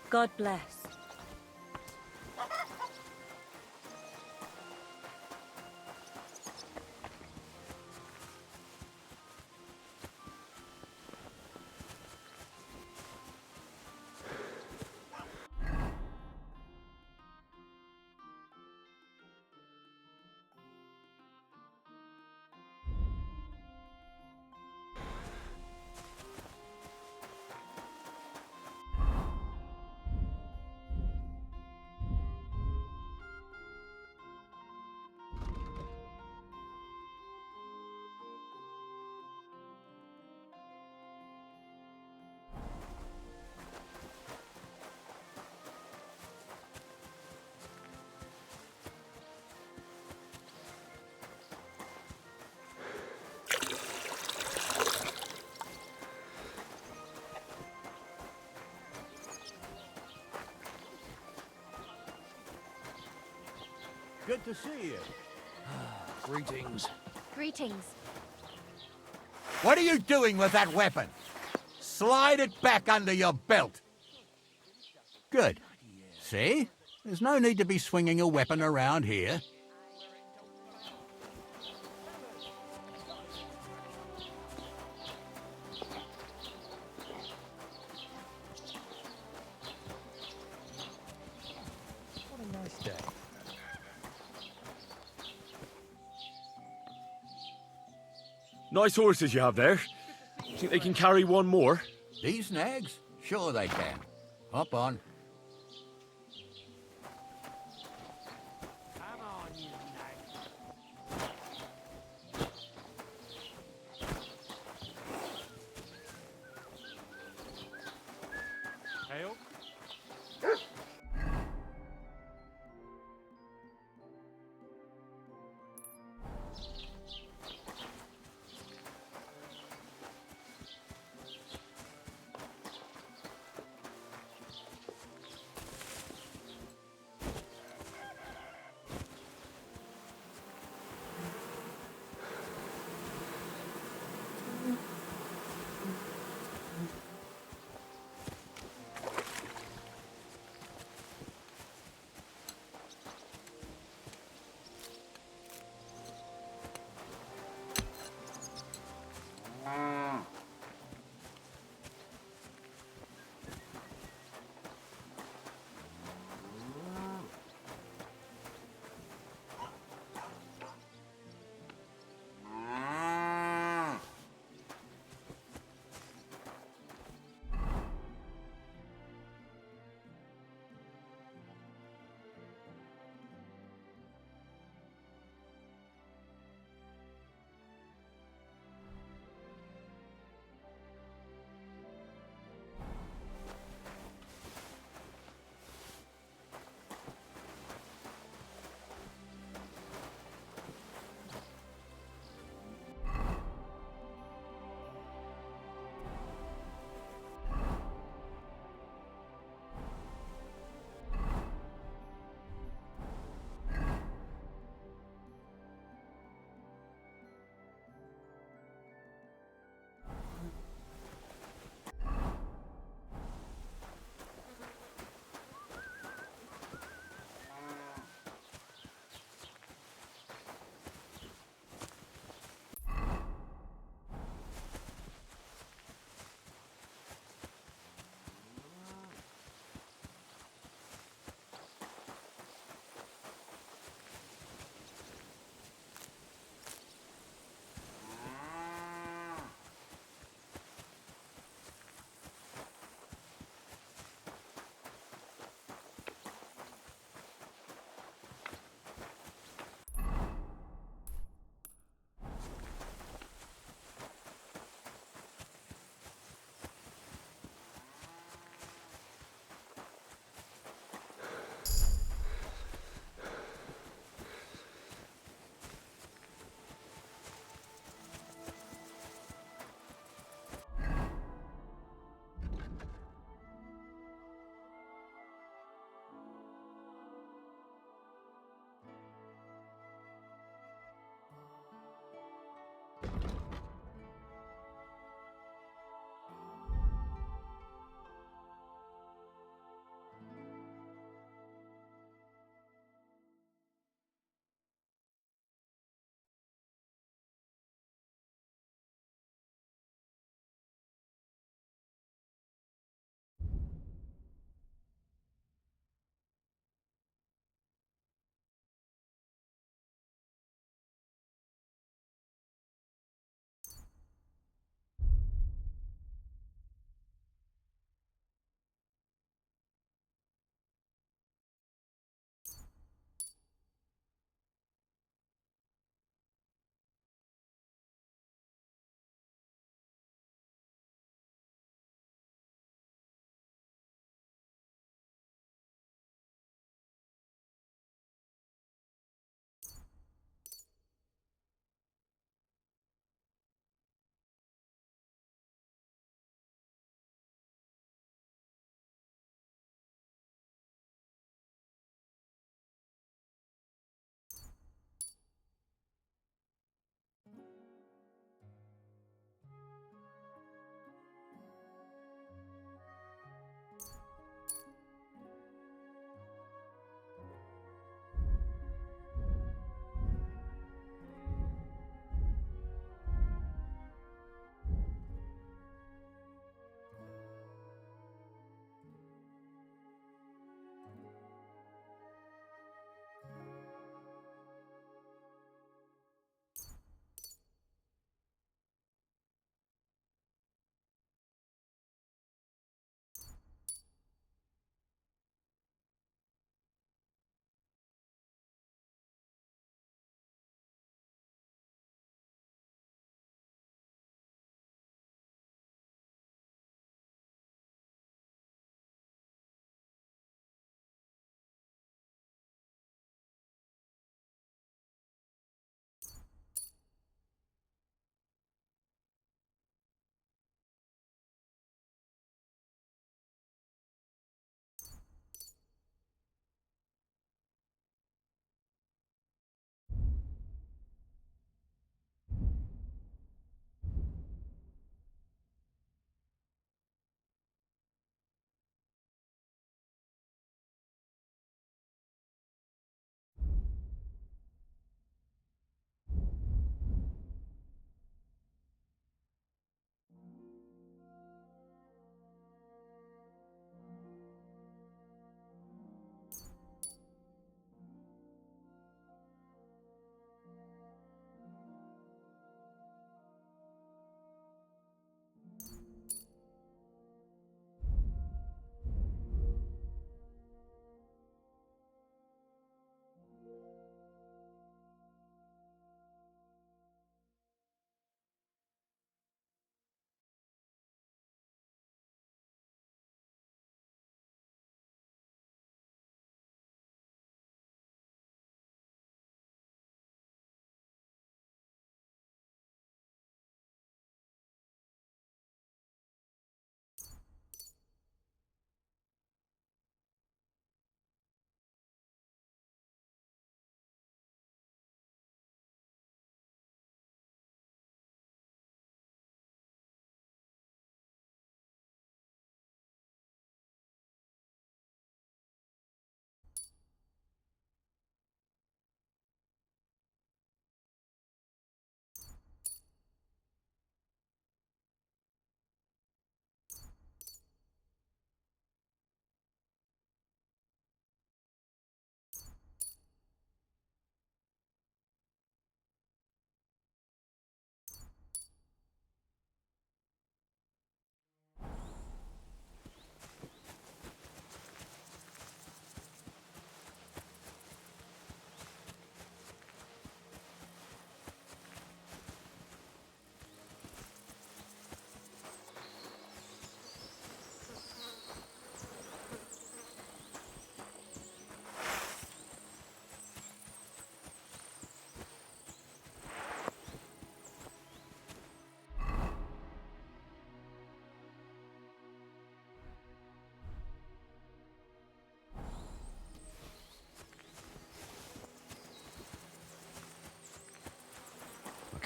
God bless. Good to see you. Greetings. Greetings. What are you doing with that weapon? Slide it back under your belt. Good. See? There's no need to be swinging a weapon around here. What a nice day. Nice horses you have there. Think they can carry one more? These nags? Sure they can. Hop on. Hail?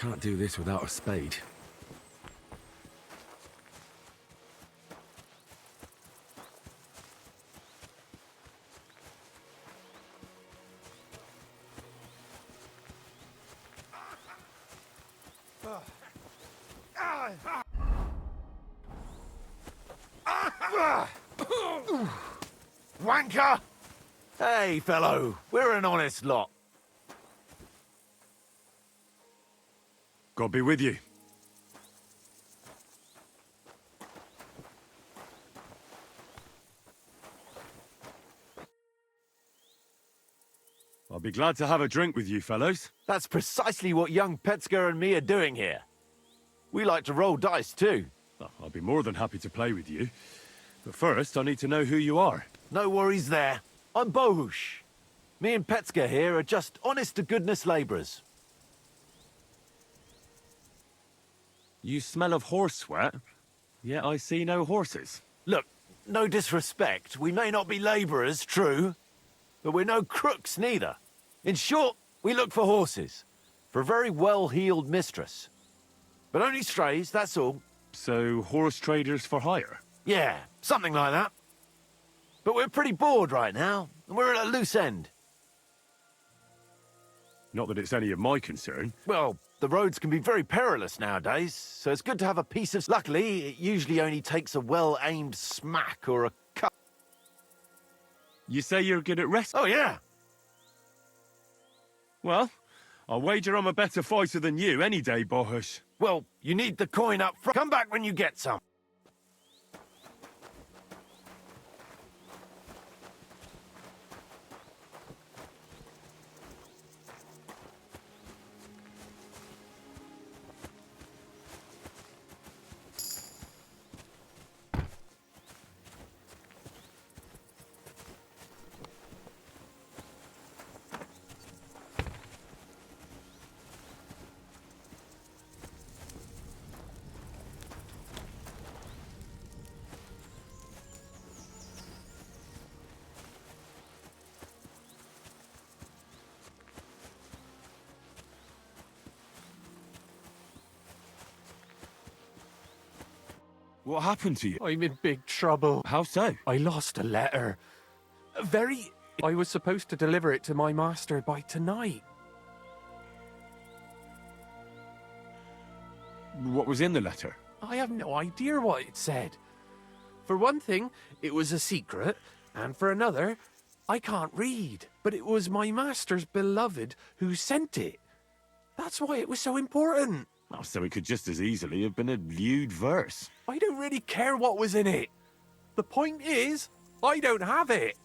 can't do this without a spade. Wanker! Hey, fellow, we're an honest lot. God be with you. I'll be glad to have a drink with you, fellows. That's precisely what young Petsker and me are doing here. We like to roll dice, too. Well, I'll be more than happy to play with you. But first, I need to know who you are. No worries there. I'm Bohush. Me and Petsker here are just honest-to-goodness labourers. You smell of horse sweat, yet I see no horses. Look, no disrespect. We may not be labourers, true, but we're no crooks neither. In short, we look for horses. For a very well-heeled mistress. But only strays, that's all. So, horse traders for hire? Yeah, something like that. But we're pretty bored right now, and we're at a loose end. Not that it's any of my concern. Well, the roads can be very perilous nowadays, so it's good to have a piece of... Luckily, it usually only takes a well-aimed smack or a cut. You say you're good at wrestling? Oh, yeah. Well, I'll wager I'm a better fighter than you any day, Bohush. Well, you need the coin up front. Come back when you get some. What happened to you? I'm in big trouble. How so? I lost a letter. I was supposed to deliver it to my master by tonight. What was in the letter? I have no idea what it said. For one thing, it was a secret, and for another, I can't read. But it was my master's beloved who sent it. That's why it was so important. Oh, so it could just as easily have been a lewd verse. I don't really care what was in it. The point is, I don't have it.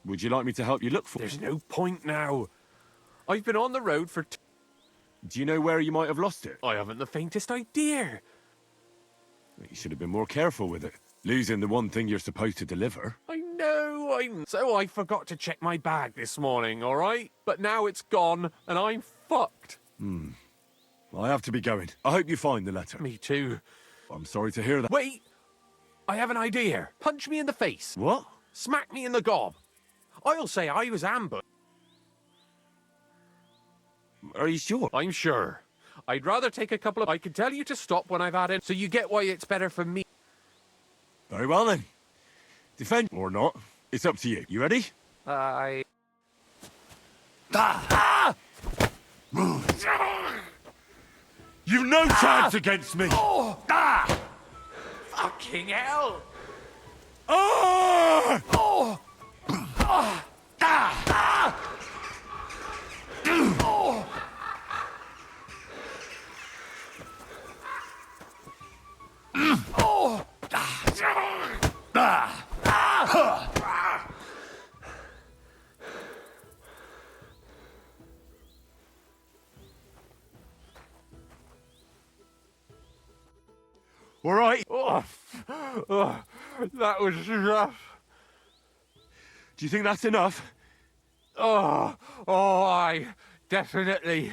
Would you like me to help you look for it? There's no point now. I've been on the road for... Do you know where you might have lost it? I haven't the faintest idea. You should have been more careful with it. Losing the one thing you're supposed to deliver. I know, So I forgot to check my bag this morning, all right? But now it's gone, and I'm fucked. I have to be going. I hope you find the letter. Me too. I'm sorry to hear that. Wait! I have an idea. Punch me in the face. What? Smack me in the gob. I'll say I was ambushed. Are you sure? I'm sure. I'd rather take a couple of... I can tell you to stop when I've had it, so you get why it's better for me. Very well then. Defend or not. It's up to you. You ready? You've no chance against me! Fucking hell! All right. That was rough. Do you think that's enough? I definitely.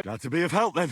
Glad to be of help then.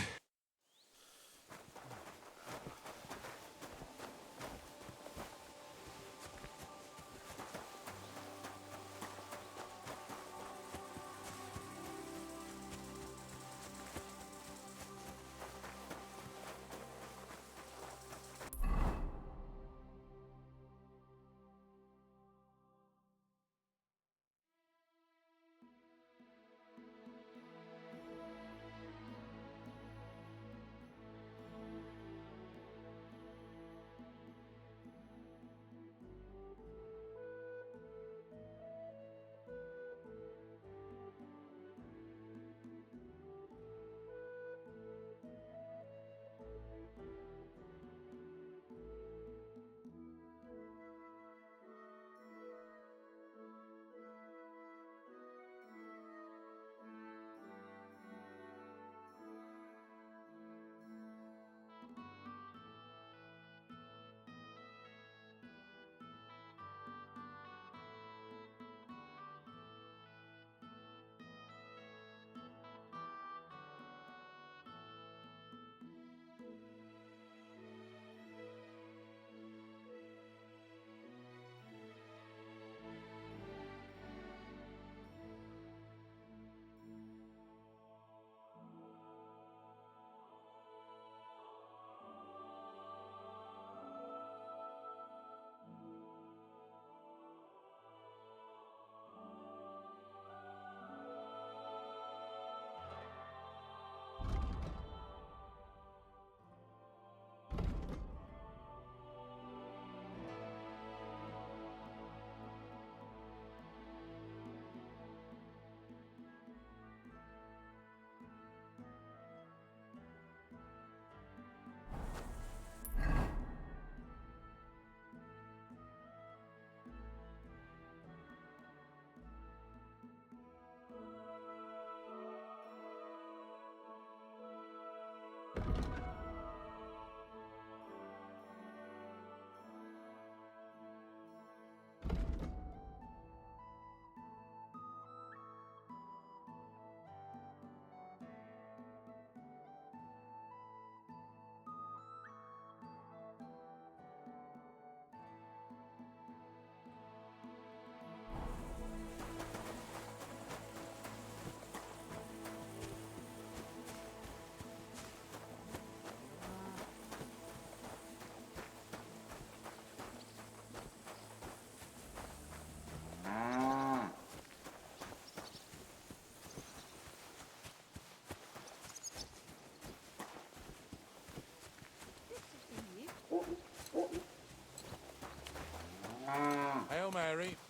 Harry.